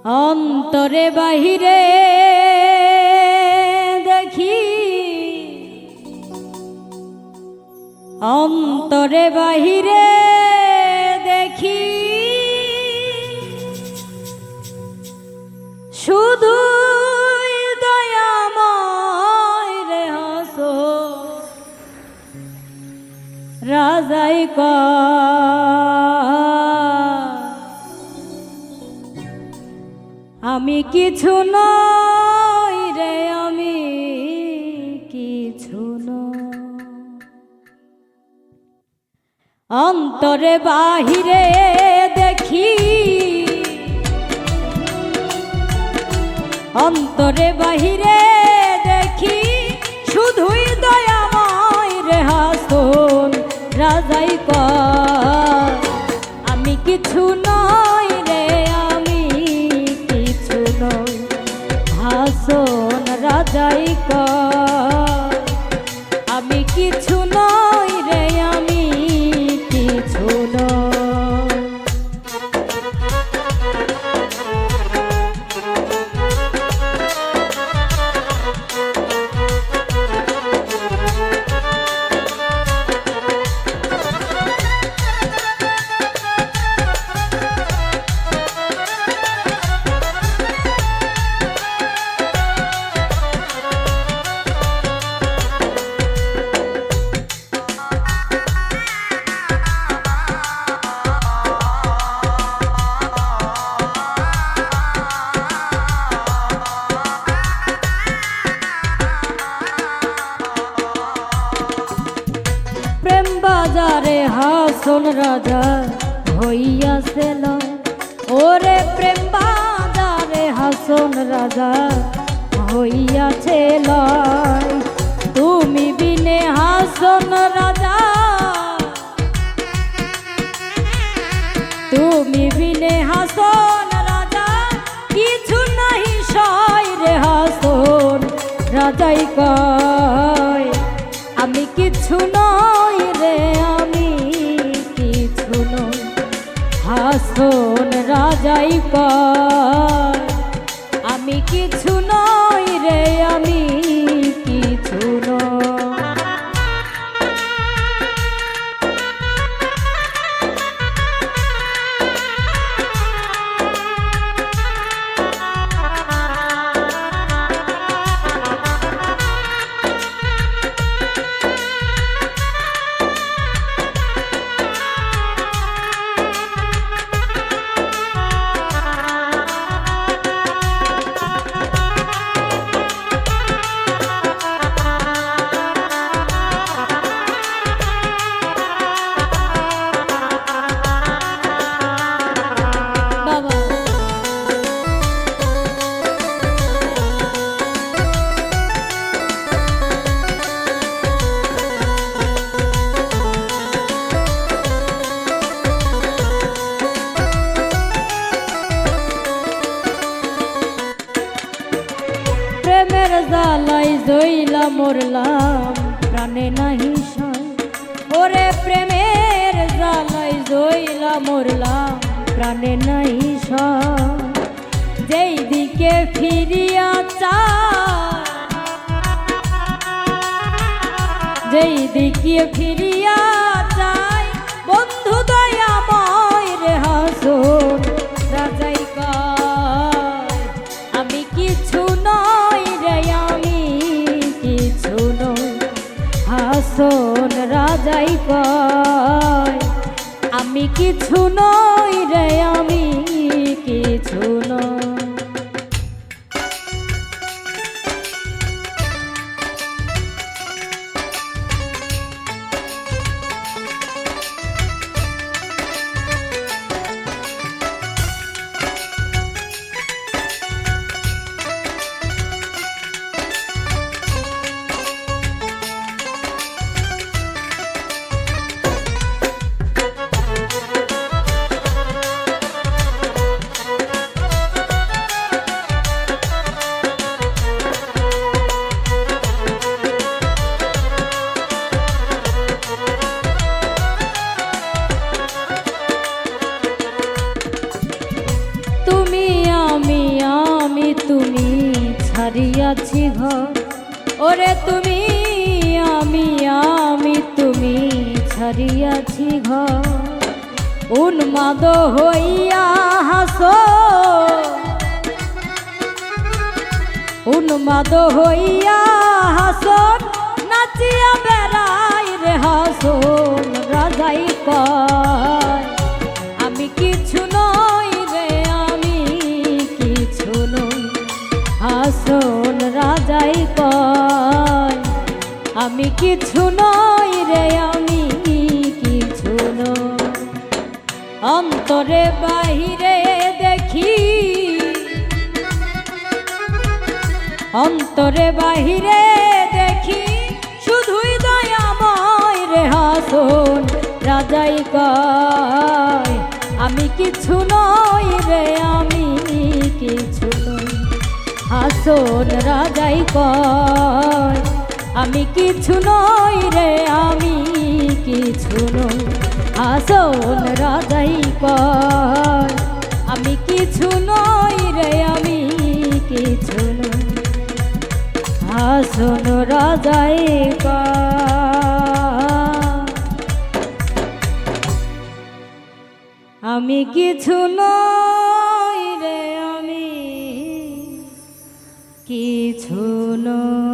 অন্তরে বাহিরে দেখি, অন্তরে বাহিরে দেখি, শুধু দয়াময় রে হাসো রাজাই আমি কিছু নই রে, আমি কিছু নই। অন্তরে বাহিরে দেখি, অন্তরে বাহিরে দেখি, শুধুই দয়াময় রে হাসন রাজাই কয় আমি কিছু নই রে, আমি কিছু নই। হাসন রাজাই কয় আমি কিছু নই রে, আমি কিছু নই। বাজারে হাসন রাজা হইয়াছে লয়, ওরে প্রেম বাজারে হাসন রাজা হইয়াছে লয়। তুমি বিনে হাসন রাজা, তুমি বিনে হাসন রাজা কিছু নাহি সয় রে। হাসন রাজাই কয় আমি কিছু নই রে, আমি কিছু নই। হাসন রাজাই কয় আমি কিছু নই রে, আমি কিছু নই। প্রেমের জ্বালাই জইলা মরলাম প্রাণে নাহি সয়, ওরে প্রেমের জ্বালাই জইলা মরলাম প্রাণে নাহি সয়। যেই দিকে ফিরিয়া চায়, যেই দিকে ফিরিয়া চায়, বন্ধু দয়াময় রে হাসন রাজাই কয় আমি কিছু নই রে, আমি কিছু নই। হাসন রাজাই কয় আমি কিছু নই রে, আমি কিছু নই। তুমি ছাড়িয়াছি ঘর, ওরে তুমি আমি তুমি ছাড়িয়াছি ঘর। উন্মাদ হইয়া হাসো, উন্মাদ হইয়া হাসন, নাচিয়া বেড়াই রে হাসন। রাজাই কয় আমি কিছু নই রে, আমি কিছু নই। হাসন রাজাই কয় আমি কিছু নই রে, আমি কিছু নই। অন্তরে বাহিরে দেখি, অন্তরে বাহিরে দেখি শুধুই দয়াময় রে হাসন। রাজাই কয় আমি কিছু নই রে, আমি কিছু নই। হাসন রাজাই কয় আমি কিছু নই রে, আমি কিছু নই। হাসন রাজাই কয় আমি কিছু নই রে, আমি কিছু নই। হাসন রাজাই কয় আমি কিছু নই রে, আমি কিছু নই।